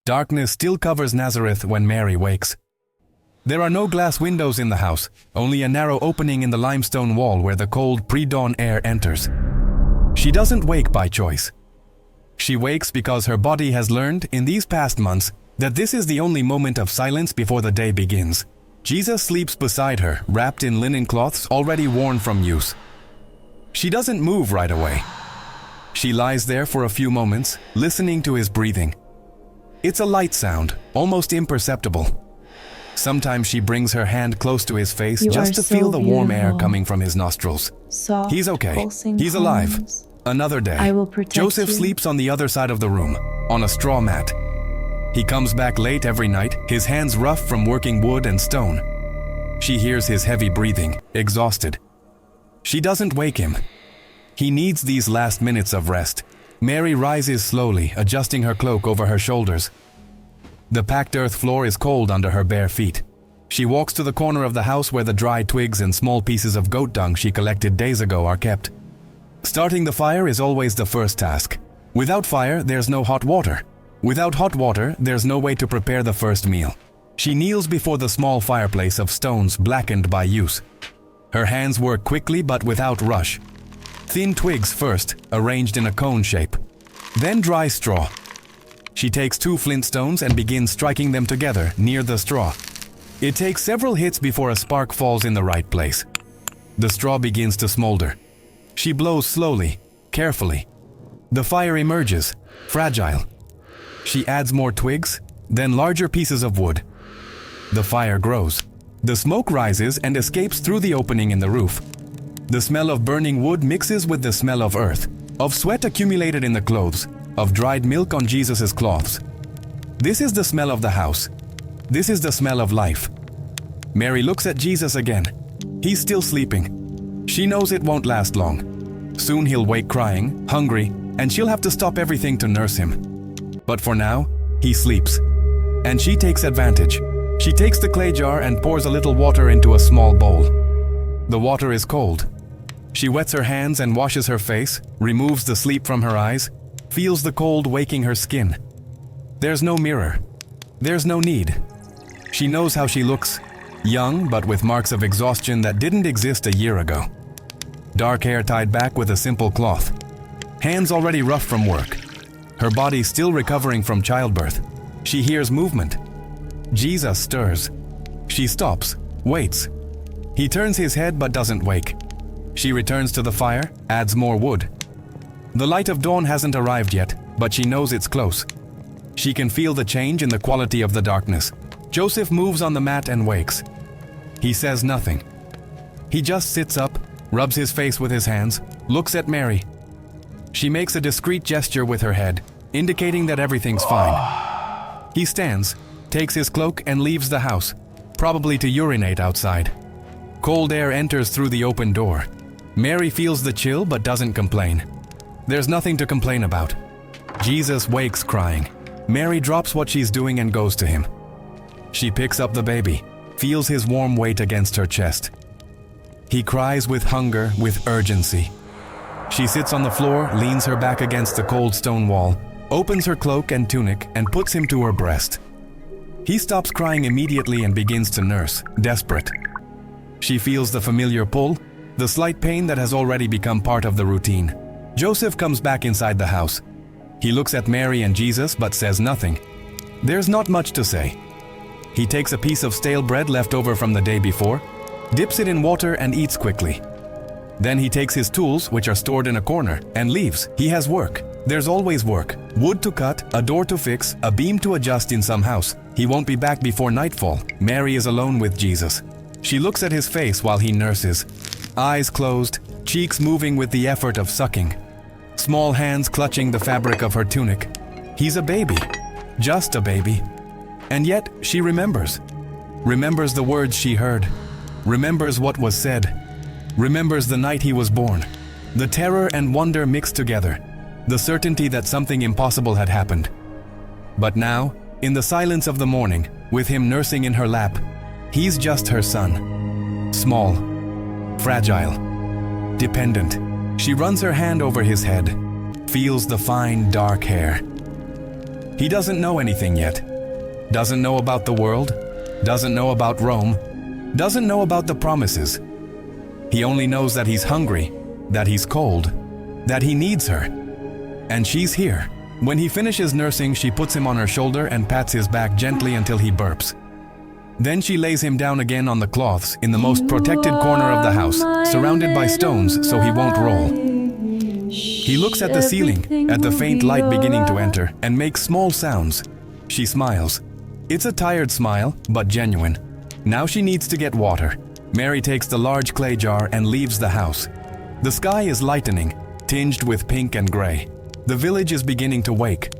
Darkness still covers Nazareth when Mary wakes. There are no glass windows in the house, only a narrow opening in the limestone wall where the cold pre-dawn air enters. She doesn't wake by choice. She wakes because her body has learned in these past months that this is the only moment of silence before the day begins. Jesus sleeps beside her, wrapped in linen cloths already worn from use. She doesn't move right away. She lies there for a few moments, listening to his breathing. It's a light sound, almost imperceptible. Sometimes she brings her hand close to his face just to feel the warm air coming from his nostrils. Soft, He's okay. pulsing He's alive. tones. Another day. I will protect Joseph you. sleeps on the other side of the room, on a straw mat. He comes back late every night, his hands rough from working wood and stone. She hears his heavy breathing, exhausted. She doesn't wake him. He needs these last minutes of rest. Mary rises slowly, adjusting her cloak over her shoulders. The packed earth floor is cold under her bare feet. She walks to the corner of the house where the dry twigs and small pieces of goat dung she collected days ago are kept. Starting the fire is always the first task. Without fire, there's no hot water. Without hot water, there's no way to prepare the first meal. She kneels before the small fireplace of stones blackened by use. Her hands work quickly but without rush. Thin twigs first, arranged in a cone shape. Then dry straw. She takes 2 flint stones and begins striking them together near the straw. It takes several hits before a spark falls in the right place. The straw begins to smolder. She blows slowly, carefully. The fire emerges, fragile. She adds more twigs, then larger pieces of wood. The fire grows. The smoke rises and escapes through the opening in the roof. The smell of burning wood mixes with the smell of earth, of sweat accumulated in the clothes, of dried milk on Jesus' cloths. This is the smell of the house. This is the smell of life. Mary looks at Jesus again. He's still sleeping. She knows it won't last long. Soon he'll wake crying, hungry, and she'll have to stop everything to nurse him. But for now, he sleeps. And she takes advantage. She takes the clay jar and pours a little water into a small bowl. The water is cold. She wets her hands and washes her face, removes the sleep from her eyes, feels the cold waking her skin. There's no mirror. There's no need. She knows how she looks, young but with marks of exhaustion that didn't exist a year ago. Dark hair tied back with a simple cloth. Hands already rough from work. Her body still recovering from childbirth. She hears movement. Jesus stirs. She stops, waits. He turns his head but doesn't wake. She returns to the fire, adds more wood. The light of dawn hasn't arrived yet, but she knows it's close. She can feel the change in the quality of the darkness. Joseph moves on the mat and wakes. He says nothing. He just sits up, rubs his face with his hands, looks at Mary. She makes a discreet gesture with her head, indicating that everything's fine. He stands, takes his cloak and leaves the house, probably to urinate outside. Cold air enters through the open door. Mary feels the chill but doesn't complain. There's nothing to complain about. Jesus wakes crying. Mary drops what she's doing and goes to him. She picks up the baby, feels his warm weight against her chest. He cries with hunger, with urgency. She sits on the floor, leans her back against the cold stone wall, opens her cloak and tunic and puts him to her breast. He stops crying immediately and begins to nurse, desperate. She feels the familiar pull, the slight pain that has already become part of the routine. Joseph comes back inside the house. He looks at Mary and Jesus but says nothing. There's not much to say. He takes a piece of stale bread left over from the day before, dips it in water and eats quickly. Then he takes his tools, which are stored in a corner, and leaves. He has work. There's always work. Wood to cut, a door to fix, a beam to adjust in some house. He won't be back before nightfall. Mary is alone with Jesus. She looks at his face while he nurses. Eyes closed, cheeks moving with the effort of sucking. Small hands clutching the fabric of her tunic. He's a baby. Just a baby. And yet, she remembers. Remembers the words she heard. Remembers what was said. Remembers the night he was born. The terror and wonder mixed together. The certainty that something impossible had happened. But now, in the silence of the morning, with him nursing in her lap, he's just her son. Small. Fragile. Dependent. She runs her hand over his head. Feels the fine, dark hair. He doesn't know anything yet. Doesn't know about the world, doesn't know about Rome, doesn't know about the promises. He only knows that he's hungry, that he's cold, that he needs her. And she's here. When he finishes nursing, she puts him on her shoulder and pats his back gently until he burps. Then she lays him down again on the cloths in the most protected corner of the house, surrounded by stones so he won't roll. He looks at the ceiling, at the faint light beginning to enter, and makes small sounds. She smiles. It's a tired smile, but genuine. Now she needs to get water. Mary takes the large clay jar and leaves the house. The sky is lightening, tinged with pink and gray. The village is beginning to wake.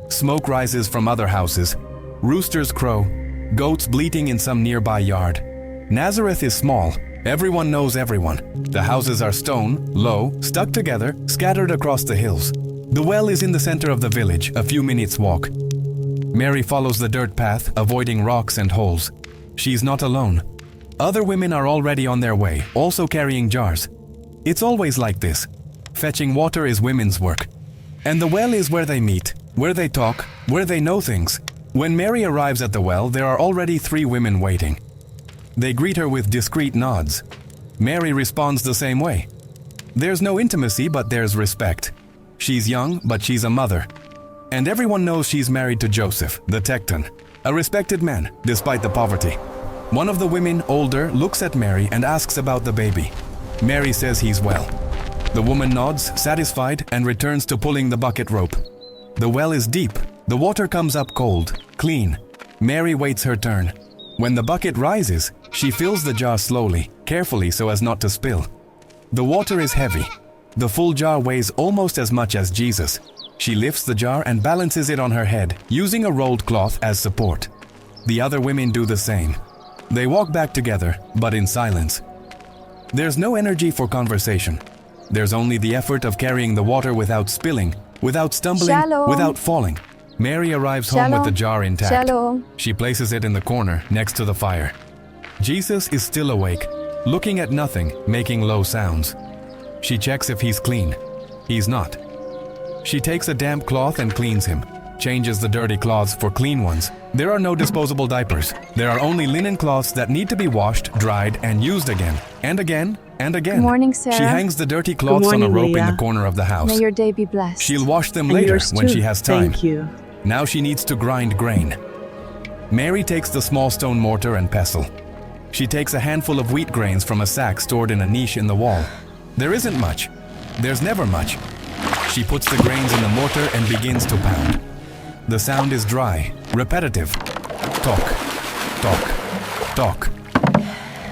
Smoke rises from other houses. Roosters crow, goats bleating in some nearby yard. Nazareth is small. Everyone knows everyone. The houses are stone, low, stuck together, scattered across the hills. The well is in the center of the village, a few minutes' walk. Mary follows the dirt path, avoiding rocks and holes. She's not alone. Other women are already on their way, also carrying jars. It's always like this. Fetching water is women's work. And the well is where they meet, where they talk, where they know things. When Mary arrives at the well, there are already 3 women waiting. They greet her with discreet nods. Mary responds the same way. There's no intimacy, but there's respect. She's young, but she's a mother. And everyone knows she's married to Joseph, the Tecton, a respected man, despite the poverty. One of the women, older, looks at Mary and asks about the baby. Mary says he's well. The woman nods, satisfied, and returns to pulling the bucket rope. The well is deep. The water comes up cold, clean. Mary waits her turn. When the bucket rises, she fills the jar slowly, carefully so as not to spill. The water is heavy. The full jar weighs almost as much as Jesus. She lifts the jar and balances it on her head, using a rolled cloth as support. The other women do the same. They walk back together, but in silence. There's no energy for conversation. There's only the effort of carrying the water without spilling, without stumbling, Shalom. without falling. Mary arrives home with the jar intact. Shalom. She places it in the corner next to the fire. Jesus is still awake, looking at nothing, making low sounds. She checks if he's clean. He's not. She takes a damp cloth and cleans him, changes the dirty cloths for clean ones. There are no disposable diapers. There are only linen cloths that need to be washed, dried, and used again, and again, and again. Good morning, Sarah. She hangs the dirty cloths on a morning, rope in Leah. the corner of the house. May your day be blessed. She'll wash them And later yours when too. she has time. Thank you. Now she needs to grind grain. Mary takes the small stone mortar and pestle. She takes a handful of wheat grains from a sack stored in a niche in the wall. There isn't much. There's never much. She puts the grains in the mortar and begins to pound. The sound is dry, repetitive. Talk, talk, talk.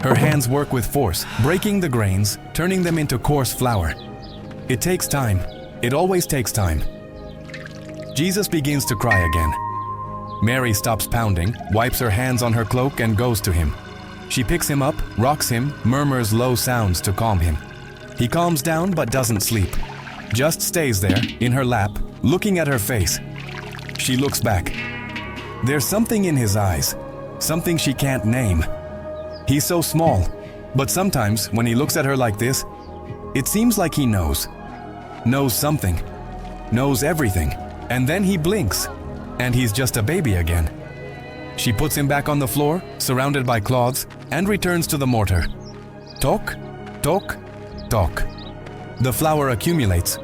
Her hands work with force, breaking the grains, turning them into coarse flour. It takes time. It always takes time. Jesus begins to cry again. Mary stops pounding, wipes her hands on her cloak and goes to him. She picks him up, rocks him, murmurs low sounds to calm him. He calms down but doesn't sleep. Just stays there, in her lap, looking at her face. She looks back. There's something in his eyes, something she can't name. He's so small, but sometimes when he looks at her like this, it seems like he knows. Knows something. Knows everything. And then he blinks, and he's just a baby again. She puts him back on the floor, surrounded by cloths, and returns to the mortar. Talk, talk, talk. The flour accumulates.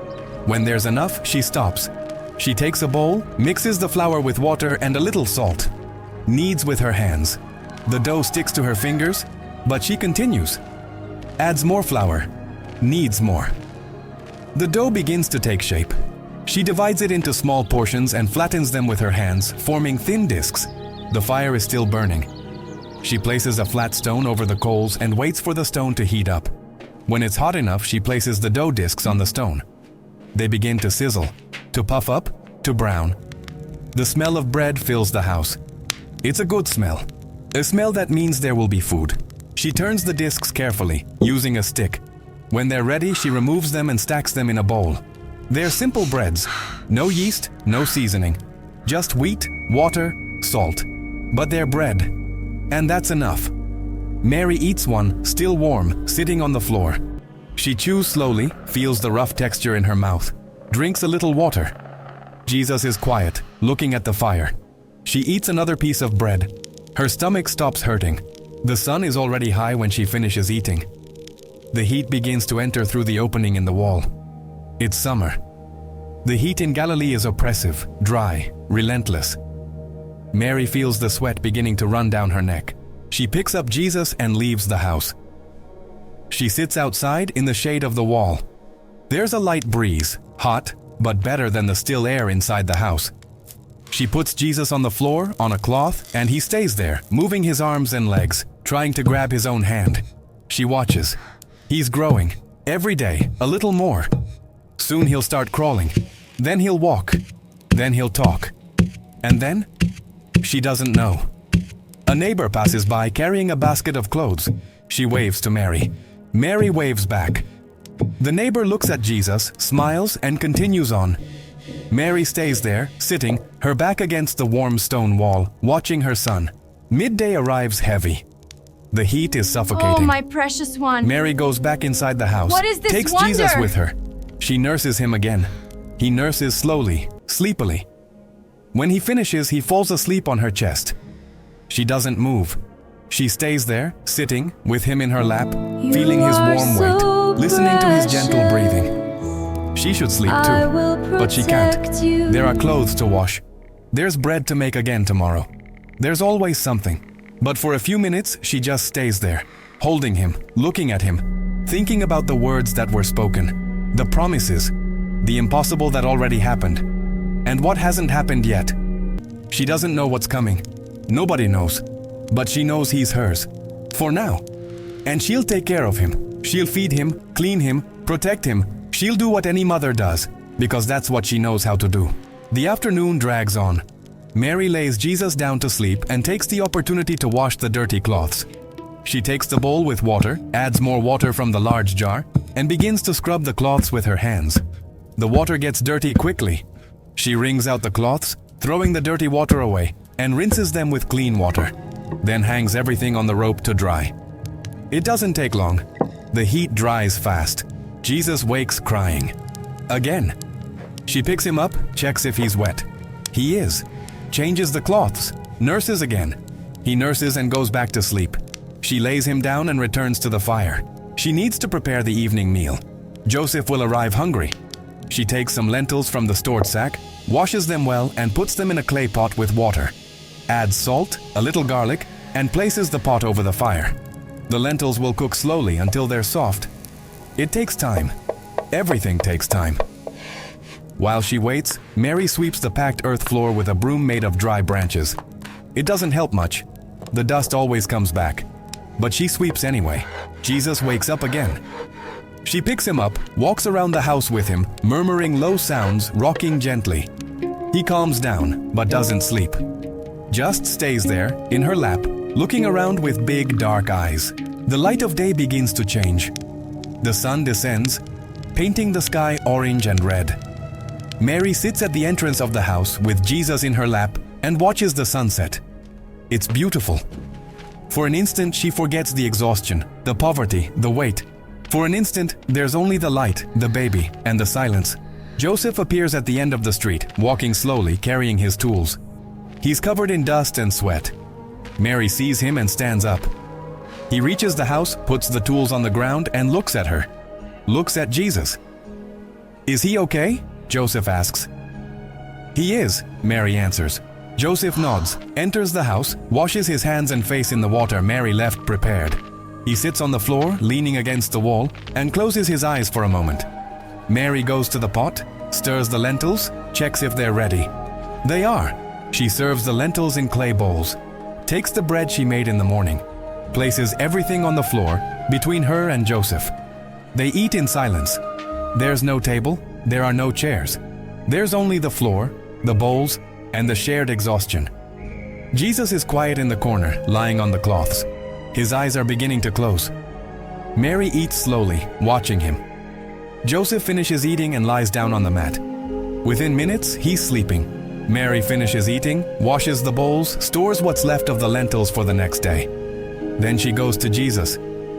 When there's enough, she stops. She takes a bowl, mixes the flour with water and a little salt. Kneads with her hands. The dough sticks to her fingers, but she continues. Adds more flour. Kneads more. The dough begins to take shape. She divides it into small portions and flattens them with her hands, forming thin discs. The fire is still burning. She places a flat stone over the coals and waits for the stone to heat up. When it's hot enough, she places the dough discs on the stone. They begin to sizzle, to puff up, to brown. The smell of bread fills the house. It's a good smell. A smell that means there will be food. She turns the discs carefully, using a stick. When they're ready, she removes them and stacks them in a bowl. They're simple breads. No yeast, no seasoning. Just wheat, water, salt. But they're bread. And that's enough. Mary eats one, still warm, sitting on the floor. She chews slowly, feels the rough texture in her mouth, drinks a little water. Jesus is quiet, looking at the fire. She eats another piece of bread. Her stomach stops hurting. The sun is already high when she finishes eating. The heat begins to enter through the opening in the wall. It's summer. The heat in Galilee is oppressive, dry, relentless. Mary feels the sweat beginning to run down her neck. She picks up Jesus and leaves the house. She sits outside in the shade of the wall. There's a light breeze, hot, but better than the still air inside the house. She puts Jesus on the floor on a cloth, and he stays there, moving his arms and legs, trying to grab his own hand. She watches. He's growing. Every day, a little more. Soon he'll start crawling. Then he'll walk. Then he'll talk. And then? She doesn't know. A neighbor passes by carrying a basket of clothes. She waves to Mary. Mary waves back. The neighbor looks at Jesus, smiles, and continues on. Mary stays there, sitting, her back against the warm stone wall, watching her son. Midday arrives heavy. The heat is suffocating. Oh, my precious one. Mary goes back inside the house, What is this takes wonder? Jesus with her. She nurses him again. He nurses slowly, sleepily. When he finishes, he falls asleep on her chest. She doesn't move. She stays there, sitting, with him in her lap, feeling his warm weight, listening to his gentle breathing. She should sleep too, but she can't. There are clothes to wash. There's bread to make again tomorrow. There's always something. But for a few minutes, she just stays there, holding him, looking at him, thinking about the words that were spoken, the promises, the impossible that already happened, and what hasn't happened yet. She doesn't know what's coming. Nobody knows. But she knows he's hers. For now. And she'll take care of him. She'll feed him, clean him, protect him. She'll do what any mother does, because that's what she knows how to do. The afternoon drags on. Mary lays Jesus down to sleep and takes the opportunity to wash the dirty cloths. She takes the bowl with water, adds more water from the large jar, and begins to scrub the cloths with her hands. The water gets dirty quickly. She wrings out the cloths, throwing the dirty water away, and rinses them with clean water. Then hangs everything on the rope to dry. It doesn't take long. The heat dries fast. Jesus wakes crying. Again. She picks him up, checks if he's wet. He is. Changes the cloths. Nurses again. He nurses and goes back to sleep. She lays him down and returns to the fire. She needs to prepare the evening meal. Joseph will arrive hungry. She takes some lentils from the stored sack, washes them well, and puts them in a clay pot with water. Adds salt, a little garlic, and places the pot over the fire. The lentils will cook slowly until they're soft. It takes time. Everything takes time. While she waits, Mary sweeps the packed earth floor with a broom made of dry branches. It doesn't help much. The dust always comes back. But she sweeps anyway. Jesus wakes up again. She picks him up, walks around the house with him, murmuring low sounds, rocking gently. He calms down, but doesn't sleep. Just stays there, in her lap, looking around with big, dark eyes. The light of day begins to change. The sun descends, painting the sky orange and red. Mary sits at the entrance of the house with Jesus in her lap and watches the sunset. It's beautiful. For an instant, she forgets the exhaustion, the poverty, the weight. For an instant, there's only the light, the baby, and the silence. Joseph appears at the end of the street, walking slowly, carrying his tools. He's covered in dust and sweat. Mary sees him and stands up. He reaches the house, puts the tools on the ground, and looks at her. Looks at Jesus. "Is he okay?" Joseph asks. "He is," Mary answers. Joseph nods, enters the house, washes his hands and face in the water Mary left prepared. He sits on the floor, leaning against the wall, and closes his eyes for a moment. Mary goes to the pot, stirs the lentils, checks if they're ready. They are. She serves the lentils in clay bowls, takes the bread she made in the morning, places everything on the floor between her and Joseph. They eat in silence. There's no table, there are no chairs. There's only the floor, the bowls, and the shared exhaustion. Jesus is quiet in the corner, lying on the cloths. His eyes are beginning to close. Mary eats slowly, watching him. Joseph finishes eating and lies down on the mat. Within minutes, he's sleeping. Mary finishes eating, washes the bowls, stores what's left of the lentils for the next day. Then she goes to Jesus.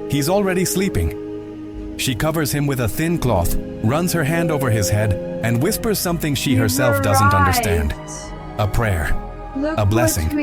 He's already sleeping. She covers him with a thin cloth, runs her hand over his head, and whispers something she herself doesn't understand. A prayer. Look A blessing. what we